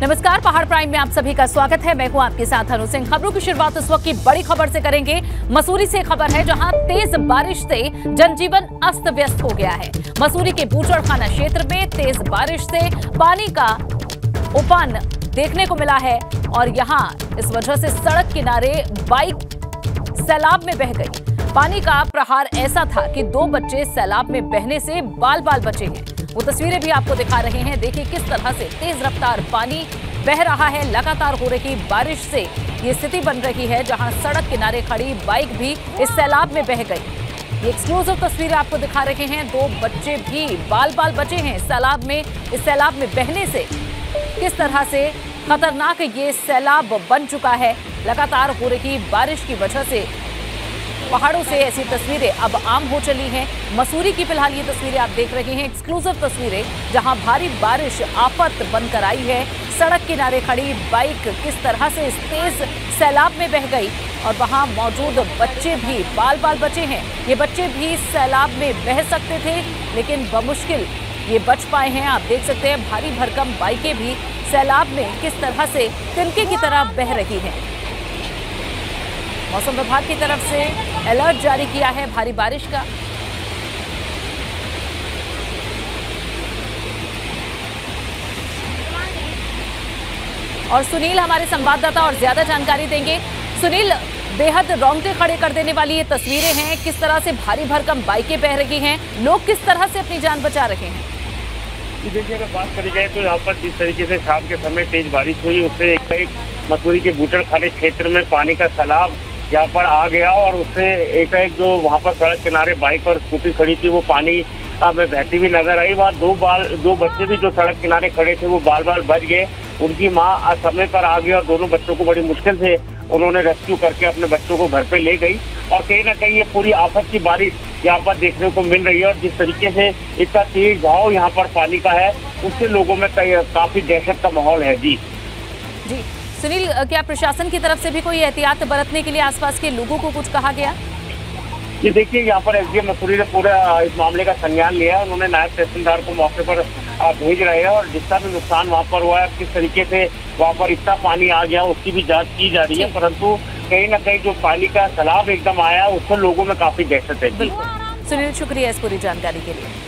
नमस्कार, पहाड़ प्राइम में आप सभी का स्वागत है। मैं हूं आपके साथ अनु सिंह। खबरों की शुरुआत इस वक्त की बड़ी खबर से करेंगे। मसूरी से खबर है, जहां तेज बारिश से जनजीवन अस्त व्यस्त हो गया है। मसूरी के बूचड़खाना क्षेत्र में तेज बारिश से पानी का उफान देखने को मिला है और यहां इस वजह से सड़क किनारे बाइक सैलाब में बह गई। पानी का प्रहार ऐसा था कि 2 बच्चे सैलाब में बहने से बाल बाल बचे हैं। वो तस्वीरें भी आपको दिखा रहे हैं। देखिए किस तरह से तेज रफ्तार पानी बह रहा है। लगातार हो रही बारिश से ये स्थिति बन रही है, जहां सड़क किनारे खड़ी बाइक भी इस सैलाब में बह गई। ये एक्सक्लूसिव तस्वीरें आपको दिखा रहे हैं। 2 बच्चे भी बाल बाल बचे हैं सैलाब में। इस सैलाब में बहने से किस तरह से खतरनाक ये सैलाब बन चुका है। लगातार हो रही बारिश की वजह से पहाड़ों से ऐसी तस्वीरें अब आम हो चली हैं। मसूरी की फिलहाल ये तस्वीरें आप देख रहे हैं, एक्सक्लूसिव तस्वीरें, जहां भारी बारिश आफत बनकर आई है। सड़क किनारे खड़ी बाइक किस तरह से इस तेज सैलाब में बह गई और वहां मौजूद बच्चे भी बाल बाल बचे हैं। ये बच्चे भी सैलाब में बह सकते थे, लेकिन बमुश्किल ये बच पाए हैं। आप देख सकते हैं भारी भरकम बाइकें भी सैलाब में किस तरह से तिनके की तरह बह रही हैं। मौसम विभाग की तरफ से अलर्ट जारी किया है भारी बारिश का। और सुनील हमारे संवाददाता और ज्यादा जानकारी देंगे। सुनील, बेहद रोंगटे खड़े कर देने वाली ये तस्वीरें हैं। किस तरह से भारी भरकम बाइकें बह रही हैं, लोग किस तरह से अपनी जान बचा रहे हैं। देखिए, अगर बात करी जाए तो यहाँ पर जिस तरीके से शाम के समय तेज बारिश हुई, उससे एक मसूरी के बूचड़खाने क्षेत्र में पानी का सैलाब यहाँ पर आ गया और उससे एक जो वहाँ पर सड़क किनारे बाइक और स्कूटी खड़ी थी वो पानी में बहती हुई नजर आई। वहाँ 2 बच्चे भी जो सड़क किनारे खड़े थे वो बाल बाल बच गए। उनकी माँ समय पर आ गई और दोनों बच्चों को बड़ी मुश्किल से उन्होंने रेस्क्यू करके अपने बच्चों को घर पे ले गई। और कहीं ना कहीं ये पूरी आफत की बारिश यहाँ पर देखने को मिल रही है और जिस तरीके से इतना तेज बहाव यहाँ पर पानी का है, उससे लोगों में काफी दहशत का माहौल है। जी सुनील, क्या प्रशासन की तरफ से भी कोई एहतियात बरतने के लिए आसपास के लोगों को कुछ कहा गया? ये देखिए, यहाँ पर एसडीएम मसूरी ने पूरा इस मामले का संज्ञान लिया है। उन्होंने नायब तहसीलदार को मौके पर भेज रहे हैं और जितना भी नुकसान वहाँ पर हुआ है, किस तरीके से वहाँ पर इतना पानी आ गया, उसकी भी जांच की जा रही है। परंतु कहीं ना कहीं जो पानी का सैलाब एकदम आया, उससे लोगों में काफी दहशत है। सुनील, शुक्रिया इस पूरी जानकारी के लिए।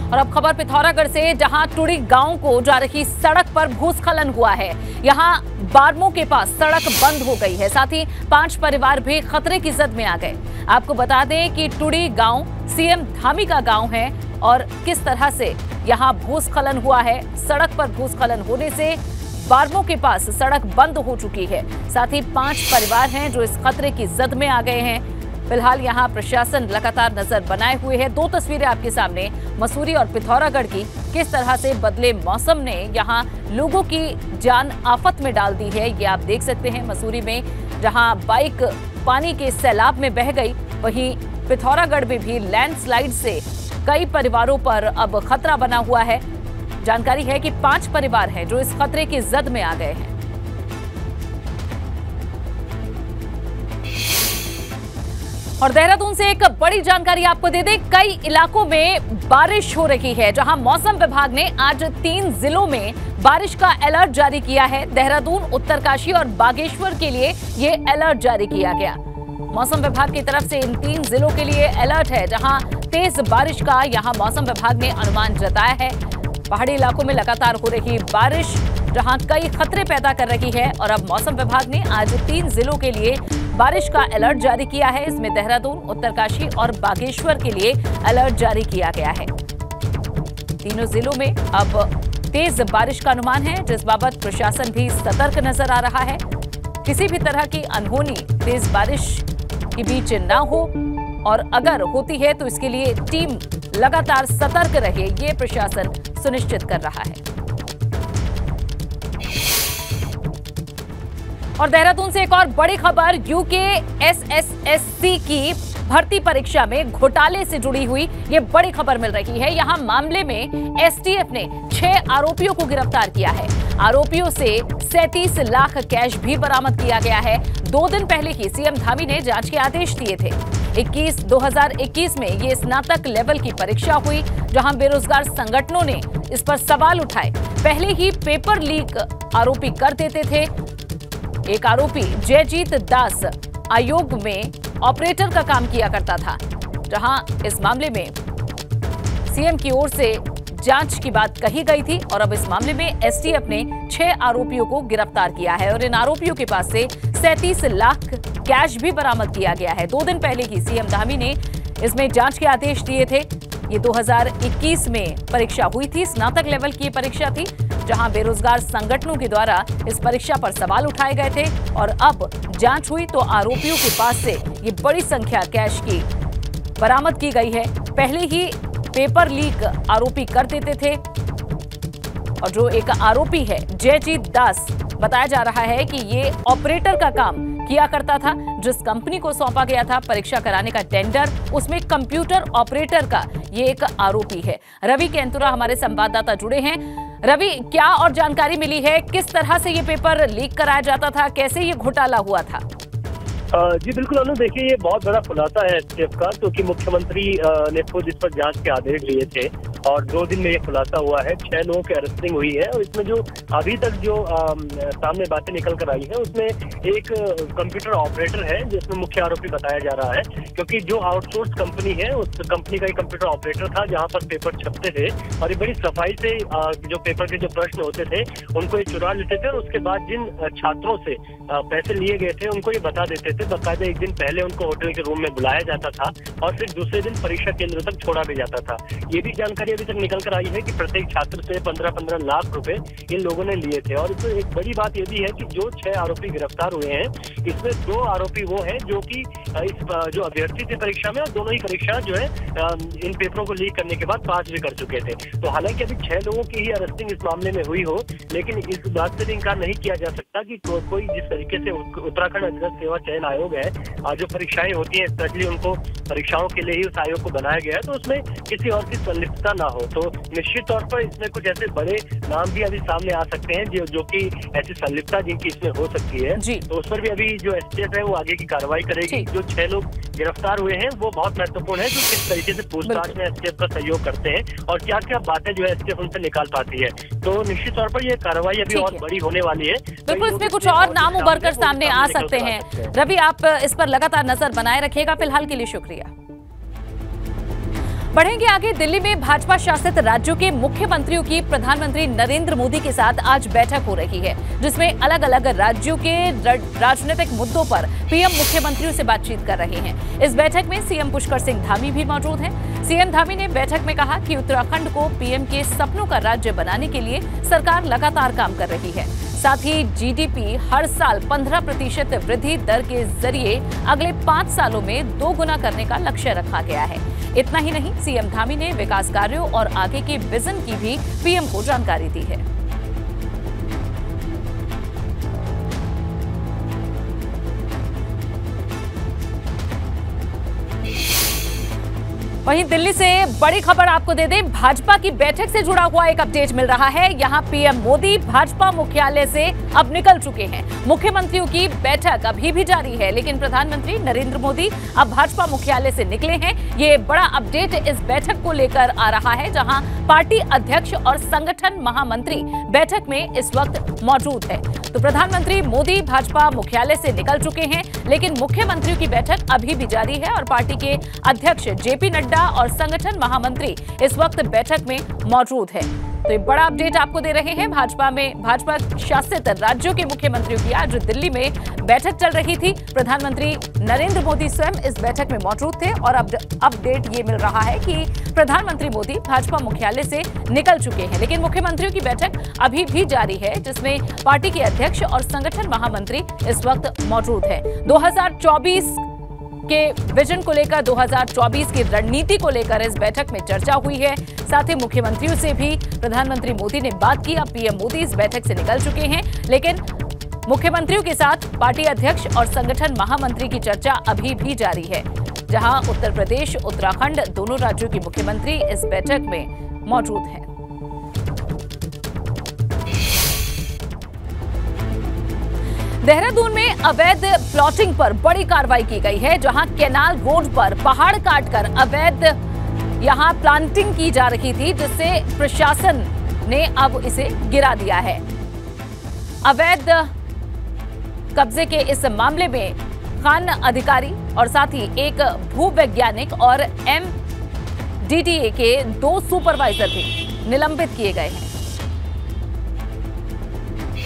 और अब खबर पिथौरागढ़ से, जहां टुड़ी गांव को जा रही सड़क पर भूस्खलन हुआ है। यहां बारमो के पास सड़क बंद हो गई है। साथ ही 5 परिवार भी खतरे की जद में आ गए। आपको बता दें कि टुड़ी गांव सीएम धामी का गांव है और किस तरह से यहां भूस्खलन हुआ है। सड़क पर भूस्खलन होने से बारमो के पास सड़क बंद हो चुकी है। साथ ही 5 परिवार हैं जो इस खतरे की जद में आ गए हैं। फिलहाल यहां प्रशासन लगातार नजर बनाए हुए है। 2 तस्वीरें आपके सामने मसूरी और पिथौरागढ़ की। किस तरह से बदले मौसम ने यहां लोगों की जान आफत में डाल दी है, ये आप देख सकते हैं। मसूरी में जहां बाइक पानी के सैलाब में बह गई, वहीं पिथौरागढ़ में भी लैंडस्लाइड से कई परिवारों पर अब खतरा बना हुआ है। जानकारी है कि 5 परिवार हैं जो इस खतरे की जद में आ गए हैं। और देहरादून से एक बड़ी जानकारी आपको दे दें, कई इलाकों में बारिश हो रही है, जहां मौसम विभाग ने आज 3 जिलों में बारिश का अलर्ट जारी किया है। देहरादून, उत्तरकाशी और बागेश्वर के लिए ये अलर्ट जारी किया गया। मौसम विभाग की तरफ से इन 3 जिलों के लिए अलर्ट है, जहां तेज बारिश का यहां मौसम विभाग ने अनुमान जताया है। पहाड़ी इलाकों में लगातार हो रही बारिश जहां कई खतरे पैदा कर रही है और अब मौसम विभाग ने आज 3 जिलों के लिए बारिश का अलर्ट जारी किया है। इसमें देहरादून, उत्तरकाशी और बागेश्वर के लिए अलर्ट जारी किया गया है। तीनों जिलों में अब तेज बारिश का अनुमान है, जिस बाबत प्रशासन भी सतर्क नजर आ रहा है। किसी भी तरह की अनहोनी तेज बारिश के बीच ना हो और अगर होती है तो इसके लिए टीम लगातार सतर्क रहे, ये प्रशासन सुनिश्चित कर रहा है। और देहरादून से एक और बड़ी खबर, यूके एसएसएससी की भर्ती परीक्षा में घोटाले से जुड़ी हुई ये बड़ी खबर मिल रही है। यहां मामले में एसटीएफ ने 6 आरोपियों को गिरफ्तार किया है। आरोपियों से 37 लाख कैश भी बरामद किया गया है। 2 दिन पहले ही सीएम धामी ने जांच के आदेश दिए थे। 2021 में ये स्नातक लेवल की परीक्षा हुई, जहां बेरोजगार संगठनों ने इस पर सवाल उठाए। पहले ही पेपर लीक आरोपी कर देते थे। एक आरोपी जयजीत दास आयोग में ऑपरेटर का काम किया करता था, जहां इस मामले में सीएम की ओर से जांच की बात कही गई थी और अब इस मामले में एसटीएफ ने 6 आरोपियों को गिरफ्तार किया है और इन आरोपियों के पास से 37 लाख कैश भी बरामद किया गया है। 2 दिन पहले ही सीएम धामी ने इसमें जांच के आदेश दिए थे। ये 2021 में परीक्षा हुई थी, स्नातक लेवल की परीक्षा थी, जहां बेरोजगार संगठनों के द्वारा इस परीक्षा पर सवाल उठाए गए थे और अब जांच हुई तो आरोपियों के पास से ये बड़ी संख्या कैश की बरामद की गई है। पहले ही पेपर लीक आरोपी कर देते थे और जो एक आरोपी है जयजीत दास, बताया जा रहा है कि ये ऑपरेटर का काम किया करता था। जिस कंपनी को सौंपा गया था परीक्षा कराने का टेंडर, उसमें कंप्यूटर ऑपरेटर का ये एक आरोपी है। रवि केंतुरा हमारे संवाददाता जुड़े हैं। रवि, क्या और जानकारी मिली है? किस तरह से ये पेपर लीक कराया जाता था, कैसे ये घोटाला हुआ था? जी बिल्कुल अनु, देखिए ये बहुत बड़ा खुलासा है एसटीएफ का, क्योंकि मुख्यमंत्री ने खुद इस पर जांच के आदेश दिए थे और 2 दिन में ये खुलासा हुआ है। 6 लोगों की अरेस्टिंग हुई है और इसमें जो अभी तक जो सामने बातें निकल कर आई है उसमें एक कंप्यूटर ऑपरेटर है जिसमें मुख्य आरोपी बताया जा रहा है, क्योंकि जो आउटसोर्स कंपनी है उस कंपनी का एक कंप्यूटर ऑपरेटर था जहाँ पर पेपर छपते थे और ये बड़ी सफाई से जो पेपर के जो प्रश्न होते थे उनको ये चुरा लेते थे और उसके बाद जिन छात्रों से पैसे लिए गए थे उनको ये बता देते थे। बाकायदा एक दिन पहले उनको होटल के रूम में बुलाया जाता था और फिर दूसरे दिन परीक्षा केंद्र तक छोड़ा भी जाता था। ये भी जानकारी अभी तक निकल कर आई है कि प्रत्येक छात्र से 15-15 लाख रुपए इन लोगों ने लिए थे। और इसमें एक बड़ी बात यह भी है कि जो 6 आरोपी गिरफ्तार हुए हैं, इसमें 2 आरोपी वो हैं जो कि इस जो अभ्यर्थी थे परीक्षा में, और दोनों ही परीक्षा जो है इन पेपरों को लीक करने के बाद पास भी कर चुके थे। तो हालांकि अभी 6 लोगों की ही अरेस्टिंग इस मामले में हुई हो, लेकिन इस बात से भी इनकार नहीं किया जा सकता कि कोई जिस तरीके से उत्तराखंड अधिकृत सेवा चयन आयोग है, जो परीक्षाएं होती हैं स्पेशली उनको परीक्षाओं के लिए ही उस आयोग को बनाया गया है, तो उसमें किसी और की संलिप्तता ना हो। तो निश्चित तौर पर इसमें कुछ ऐसे बड़े नाम भी अभी सामने आ सकते हैं जो कि ऐसी संलिप्तता जिनकी इसमें हो सकती है, तो उस पर भी अभी जो एसटीएफ है वो आगे की कार्रवाई करेगी। जो 6 लोग गिरफ्तार हुए हैं वो बहुत महत्वपूर्ण है, जो किस तरीके से पूछताछ में एसटीएफ का सहयोग करते हैं और क्या क्या बातें जो है एसटीएफ उनसे निकाल पाती है। तो निश्चित तौर पर ये कार्रवाई अभी और बड़ी होने वाली है। बिल्कुल, इसमें कुछ और नाम उभर कर सामने आ सकते हैं। रवि, आप इस पर लगातार नजर बनाए रखिएगा। फिलहाल के लिए शुक्रिया। बढ़ेंगे आगे। दिल्ली में भाजपा शासित राज्यों के मुख्यमंत्रियों की प्रधानमंत्री नरेंद्र मोदी के साथ आज बैठक हो रही है, जिसमें अलग अलग राज्यों के राजनीतिक मुद्दों पर पीएम मुख्यमंत्रियों से बातचीत कर रहे हैं। इस बैठक में सीएम पुष्कर सिंह धामी भी मौजूद हैं। सीएम धामी ने बैठक में कहा कि उत्तराखंड को पीएम के सपनों का राज्य बनाने के लिए सरकार लगातार काम कर रही है। साथ ही जीडीपी हर साल 15% वृद्धि दर के जरिए अगले 5 सालों में 2 गुना करने का लक्ष्य रखा गया है। इतना ही नहीं, सीएम धामी ने विकास कार्यों और आगे के विजन की भी पीएम को जानकारी दी है। वहीं दिल्ली से बड़ी खबर आपको दे दें, भाजपा की बैठक से जुड़ा हुआ एक अपडेट मिल रहा है। यहां पीएम मोदी भाजपा मुख्यालय से अब निकल चुके हैं। मुख्यमंत्रियों की बैठक अभी भी जारी है, लेकिन प्रधानमंत्री नरेंद्र मोदी अब भाजपा मुख्यालय से निकले हैं। ये बड़ा अपडेट इस बैठक को लेकर आ रहा है, जहां पार्टी अध्यक्ष और संगठन महामंत्री बैठक में इस वक्त मौजूद है। तो प्रधानमंत्री मोदी भाजपा मुख्यालय से निकल चुके हैं, लेकिन मुख्यमंत्रियों की बैठक अभी भी जारी है और पार्टी के अध्यक्ष जेपी नड्डा और संगठन महामंत्री इस वक्त बैठक में मौजूद है। तो ये बड़ा अपडेट आपको दे रहे हैं। भाजपा शासित राज्यों के मुख्यमंत्रियों की आज दिल्ली में बैठक चल रही थी। प्रधानमंत्री नरेंद्र मोदी स्वयं इस बैठक में मौजूद थे और अब अपडेट ये मिल रहा है कि प्रधानमंत्री मोदी भाजपा मुख्यालय से निकल चुके हैं, लेकिन मुख्यमंत्रियों की बैठक अभी भी जारी है, जिसमें पार्टी के अध्यक्ष और संगठन महामंत्री इस वक्त मौजूद है। 2024 के विजन को लेकर, 2024 की रणनीति को लेकर इस बैठक में चर्चा हुई है। साथ ही मुख्यमंत्रियों से भी प्रधानमंत्री मोदी ने बात की। अब पीएम मोदी इस बैठक से निकल चुके हैं, लेकिन मुख्यमंत्रियों के साथ पार्टी अध्यक्ष और संगठन महामंत्री की चर्चा अभी भी जारी है, जहां उत्तर प्रदेश, उत्तराखंड दोनों राज्यों के मुख्यमंत्री इस बैठक में मौजूद हैं। देहरादून में अवैध प्लॉटिंग पर बड़ी कार्रवाई की गई है, जहां कैनाल रोड पर पहाड़ काटकर अवैध यहां प्लांटिंग की जा रही थी, जिससे प्रशासन ने अब इसे गिरा दिया है। अवैध कब्जे के इस मामले में खान अधिकारी और साथ ही एक भूवैज्ञानिक और MDDA के 2 सुपरवाइजर भी निलंबित किए गए हैं।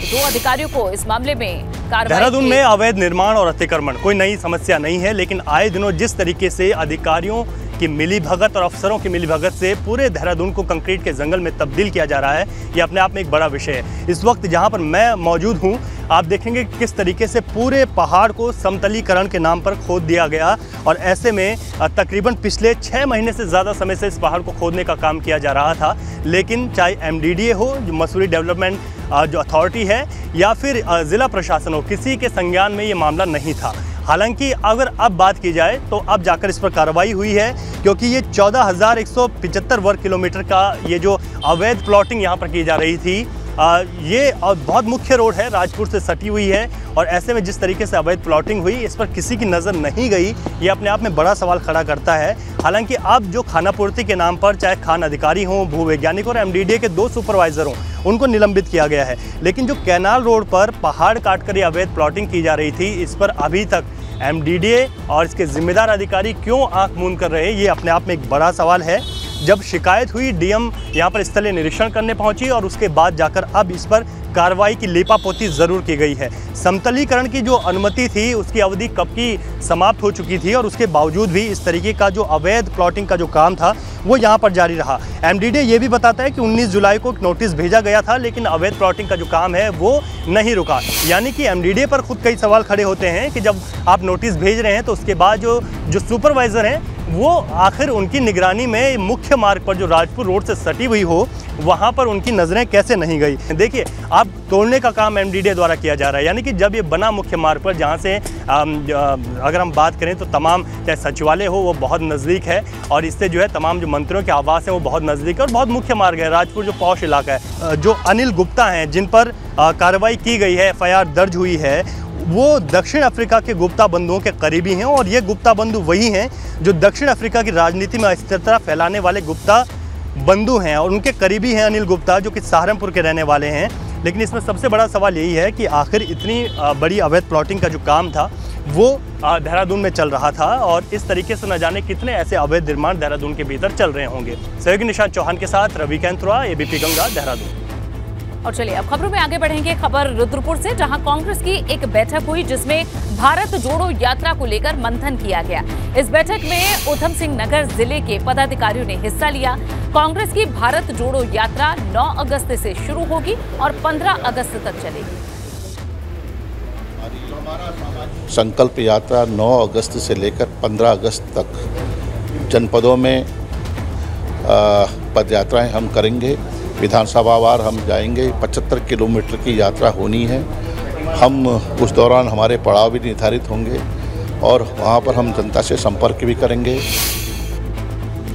2 अधिकारियों को इस मामले में कार्रवाई। देहरादून में अवैध निर्माण और अतिक्रमण कोई नई समस्या नहीं है, लेकिन आए दिनों जिस तरीके से अधिकारियों की मिलीभगत और अफसरों की मिलीभगत से पूरे देहरादून को कंक्रीट के जंगल में तब्दील किया जा रहा है, ये अपने आप में एक बड़ा विषय है। इस वक्त जहां पर मैं मौजूद हूं, आप देखेंगे किस तरीके से पूरे पहाड़ को समतलीकरण के नाम पर खोद दिया गया, और ऐसे में तकरीबन पिछले 6 महीने से ज़्यादा समय से इस पहाड़ को खोदने का काम किया जा रहा था। लेकिन चाहे MDDA हो, जो मसूरी डेवलपमेंट जो अथॉरिटी है, या फिर ज़िला प्रशासन हो, किसी के संज्ञान में ये मामला नहीं था। हालांकि अगर अब बात की जाए तो अब जाकर इस पर कार्रवाई हुई है, क्योंकि ये 14,175 वर्ग किलोमीटर का ये जो अवैध प्लॉटिंग यहाँ पर की जा रही थी, ये बहुत मुख्य रोड है, राजपुर से सटी हुई है, और ऐसे में जिस तरीके से अवैध प्लॉटिंग हुई, इस पर किसी की नज़र नहीं गई, ये अपने आप में बड़ा सवाल खड़ा करता है। हालांकि अब जो खानापूर्ति के नाम पर चाहे खान अधिकारी हों, भूवैज्ञानिक और MDDA के 2 सुपरवाइजर हों, उनको निलंबित किया गया है। लेकिन जो कैनाल रोड पर पहाड़ काटकर ये अवैध प्लॉटिंग की जा रही थी, इस पर अभी तक MDDA और इसके जिम्मेदार अधिकारी क्यों आंख मूंद कर रहे हैं, ये अपने आप में एक बड़ा सवाल है। जब शिकायत हुई, DM यहाँ पर स्थलीय निरीक्षण करने पहुंची, और उसके बाद जाकर अब इस पर कार्रवाई की लीपापोती ज़रूर की गई है। समतलीकरण की जो अनुमति थी, उसकी अवधि कब की समाप्त हो चुकी थी, और उसके बावजूद भी इस तरीके का जो अवैध प्लॉटिंग का जो काम था वो यहाँ पर जारी रहा। MDDA ये भी बताता है कि 19 जुलाई को नोटिस भेजा गया था, लेकिन अवैध प्लॉटिंग का जो काम है वो नहीं रुका। यानी कि MDDA पर खुद कई सवाल खड़े होते हैं कि जब आप नोटिस भेज रहे हैं तो उसके बाद जो सुपरवाइज़र हैं वो आखिर उनकी निगरानी में मुख्य मार्ग पर जो राजपुर रोड से सटी हुई हो, वहाँ पर उनकी नज़रें कैसे नहीं गई। देखिए, अब तोड़ने का काम MDDA द्वारा किया जा रहा है, यानी कि जब ये बना मुख्य मार्ग पर, जहाँ से अगर हम बात करें तो तमाम चाहे सचिवालय हो वो बहुत नज़दीक है, और इससे जो है तमाम जो मंत्रियों के आवास हैं वो बहुत नज़दीक है, और बहुत मुख्य मार्ग है। राजपुर जो पॉश इलाका है, जो अनिल गुप्ता हैं जिन पर कार्रवाई की गई है, FIR दर्ज हुई है, वो दक्षिण अफ्रीका के गुप्ता बंधुओं के करीबी हैं, और ये गुप्ता बंधु वही हैं जो दक्षिण अफ्रीका की राजनीति में अस्थिरता फैलाने वाले गुप्ता बंधु हैं, और उनके करीबी हैं अनिल गुप्ता, जो कि सहारनपुर के रहने वाले हैं। लेकिन इसमें सबसे बड़ा सवाल यही है कि आखिर इतनी बड़ी अवैध प्लॉटिंग का जो काम था वो देहरादून में चल रहा था, और इस तरीके से न जाने कितने ऐसे अवैध निर्माण देहरादून के भीतर चल रहे होंगे। सहयोगी निशांत चौहान के साथ रवि कैंथुरा, ABP गंगा, देहरादून। और चलिए अब खबरों में आगे बढ़ेंगे। खबर रुद्रपुर से, जहां कांग्रेस की एक बैठक हुई, जिसमें भारत जोड़ो यात्रा को लेकर मंथन किया गया। इस बैठक में उधम सिंह नगर जिले के पदाधिकारियों ने हिस्सा लिया। कांग्रेस की भारत जोड़ो यात्रा 9 अगस्त से शुरू होगी और 15 अगस्त तक चलेगी। संकल्प यात्रा 9 अगस्त से लेकर 15 अगस्त तक जनपदों में पद यात्राएं हम करेंगे। विधानसभावार हम जाएंगे। 75 किलोमीटर की यात्रा होनी है। हम उस दौरान हमारे पड़ाव भी निर्धारित होंगे और वहाँ पर हम जनता से संपर्क भी करेंगे।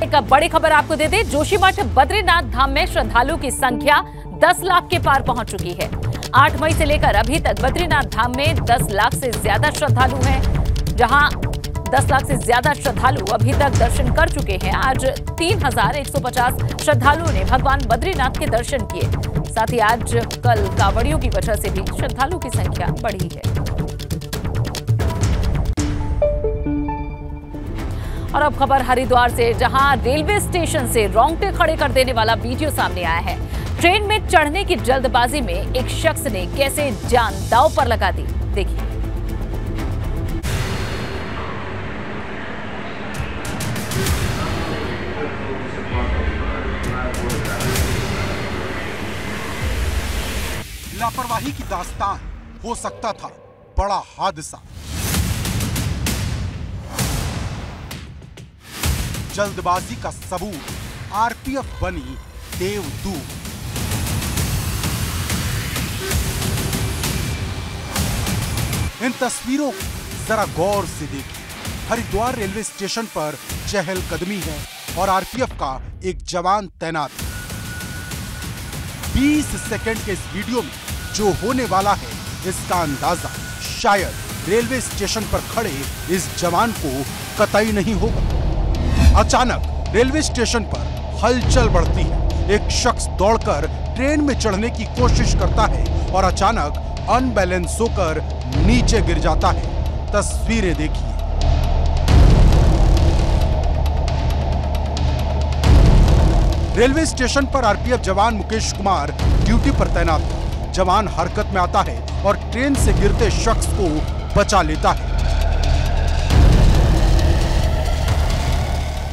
एक बड़ी खबर आपको दे दें, जोशीमठ बद्रीनाथ धाम में श्रद्धालुओं की संख्या 10 लाख के पार पहुंच चुकी है। 8 मई से लेकर अभी तक बद्रीनाथ धाम में 10 लाख से ज्यादा श्रद्धालु हैं, जहां 10 लाख से ज्यादा श्रद्धालु अभी तक दर्शन कर चुके हैं। आज 3150 श्रद्धालुओं ने भगवान बद्रीनाथ के दर्शन किए। साथ ही आज कल कांवड़ियों की वजह से भी श्रद्धालुओं की संख्या बढ़ी है। और अब खबर हरिद्वार से, जहां रेलवे स्टेशन से रोंगटे खड़े कर देने वाला वीडियो सामने आया है। ट्रेन में चढ़ने की जल्दबाजी में एक शख्स ने कैसे जान दांव पर लगा दी, देखिए। लापरवाही की दास्तान, हो सकता था बड़ा हादसा। जल्दबाजी का सबूत, आरपीएफ बनी देवदूत। इन तस्वीरों को जरा गौर से देखिए। हरिद्वार रेलवे स्टेशन पर चहलकदमी है और आरपीएफ का एक जवान तैनात है। 20 सेकंड के इस वीडियो में जो होने वाला है, इसका अंदाजा शायद रेलवे स्टेशन पर खड़े इस जवान को कतई नहीं होगा। अचानक रेलवे स्टेशन पर हलचल बढ़ती है। एक शख्स दौड़कर ट्रेन में चढ़ने की कोशिश करता है और अचानक अनबैलेंस होकर नीचे गिर जाता है। तस्वीरें देखिए। रेलवे स्टेशन पर आरपीएफ जवान मुकेश कुमार ड्यूटी पर तैनात है। जवान हरकत में आता है और ट्रेन से गिरते शख्स को बचा लेता है।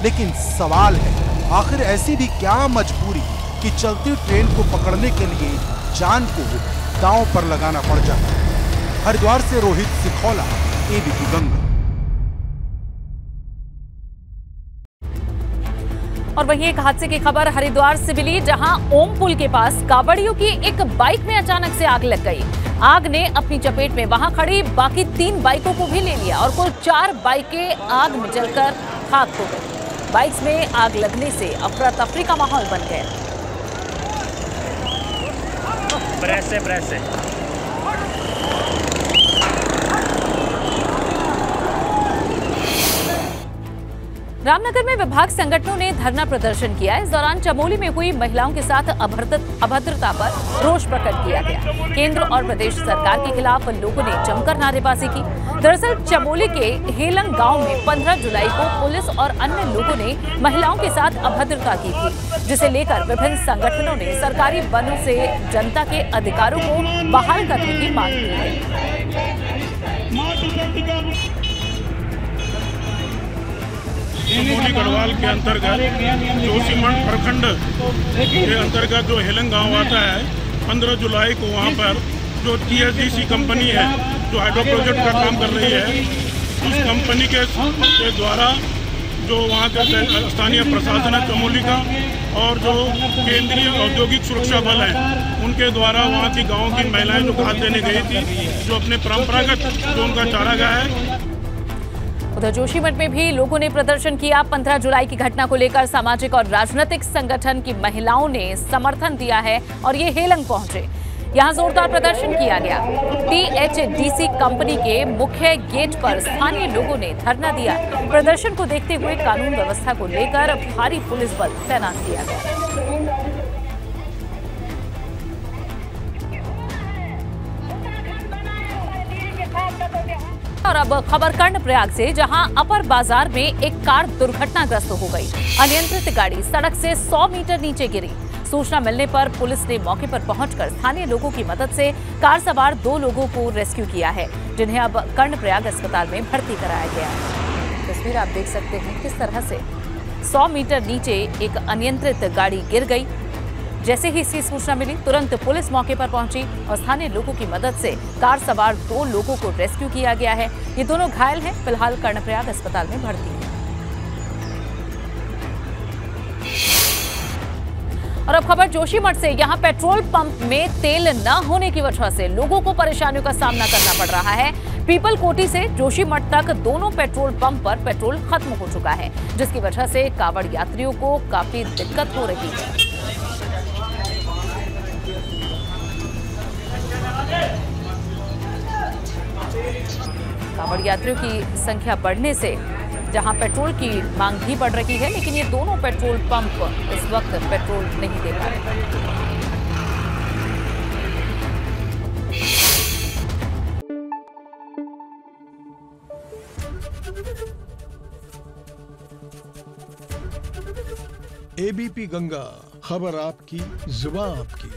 लेकिन सवाल है, आखिर ऐसी भी क्या मजबूरी कि चलती ट्रेन को पकड़ने के लिए जान को दांव पर लगाना पड़ जाता है। हरिद्वार से रोहित सिखौला, एबीपी गंगा। और वहीं एक हादसे की खबर हरिद्वार से मिली, जहां ओम पुल के पास कावड़ियों की एक बाइक में अचानक से आग लग गई। आग ने अपनी चपेट में वहां खड़ी बाकी 3 बाइकों को भी ले लिया और कुल 4 बाइकें आग में जलकर खाक हो गई। बाइक्स में आग लगने से अफरा तफरी का माहौल बन गया। ब्रेस से रामनगर में विभाग संगठनों ने धरना प्रदर्शन किया। इस दौरान चमोली में हुई महिलाओं के साथ अभद्रता पर रोष प्रकट किया गया। केंद्र और प्रदेश सरकार के खिलाफ लोगों ने जमकर नारेबाजी की। दरअसल चमोली के हेलंग गांव में 15 जुलाई को पुलिस और अन्य लोगों ने महिलाओं के साथ अभद्रता की थी, जिसे लेकर विभिन्न संगठनों ने सरकारी वनों से जनता के अधिकारों को बहाल करने की मांग की है। चमोली गढ़वाल के अंतर्गत जोशीमठ प्रखंड के अंतर्गत जो हेलंग गांव आता है, 15 जुलाई को वहां पर जो TSDC कंपनी है जो हाइड्रो प्रोजेक्ट का काम कर रही है, उस कंपनी के द्वारा जो वहाँ के स्थानीय प्रशासन है चमोली का और जो केंद्रीय औद्योगिक सुरक्षा बल है, उनके द्वारा वहाँ की गाँव की महिलाएं जो खाद देने गई थी, जो अपने परंपरागत जो उनका चारागाह है। उधर जोशीमठ में भी लोगों ने प्रदर्शन किया। 15 जुलाई की घटना को लेकर सामाजिक और राजनीतिक संगठन की महिलाओं ने समर्थन दिया है और ये हेलंग पहुंचे। यहां जोरदार प्रदर्शन किया गया। THDC कंपनी के मुख्य गेट पर स्थानीय लोगों ने धरना दिया। प्रदर्शन को देखते हुए कानून व्यवस्था को लेकर भारी पुलिस बल तैनात किया गया। और अब खबर कर्णप्रयाग से, जहां अपर बाजार में एक कार दुर्घटनाग्रस्त हो गई। अनियंत्रित गाड़ी सड़क से 100 मीटर नीचे गिरी। सूचना मिलने पर पुलिस ने मौके पर पहुंचकर स्थानीय लोगों की मदद से कार सवार 2 लोगों को रेस्क्यू किया है, जिन्हें अब कर्णप्रयाग अस्पताल में भर्ती कराया गया है। तस्वीर आप देख सकते हैं किस तरह से 100 मीटर नीचे एक अनियंत्रित गाड़ी गिर गई। जैसे ही इसकी सूचना मिली, तुरंत पुलिस मौके पर पहुंची और स्थानीय लोगों की मदद से कार सवार 2 लोगों को रेस्क्यू किया गया है। ये दोनों घायल हैं, फिलहाल कर्णप्रयाग अस्पताल में भर्ती हैं। और अब खबर जोशीमठ से, यहां पेट्रोल पंप में तेल न होने की वजह से लोगों को परेशानियों का सामना करना पड़ रहा है। पीपल कोटी से जोशीमठ तक दोनों पेट्रोल पंप पर पेट्रोल खत्म हो चुका है, जिसकी वजह से कांवड़ यात्रियों को काफी दिक्कत हो रही है। कांवड़ यात्रियों की संख्या बढ़ने से जहां पेट्रोल की मांग भी बढ़ रही है, लेकिन ये दोनों पेट्रोल पंप इस वक्त पेट्रोल नहीं दे पा रहे। एबीपी गंगा, खबर आपकी, जुबान आपकी।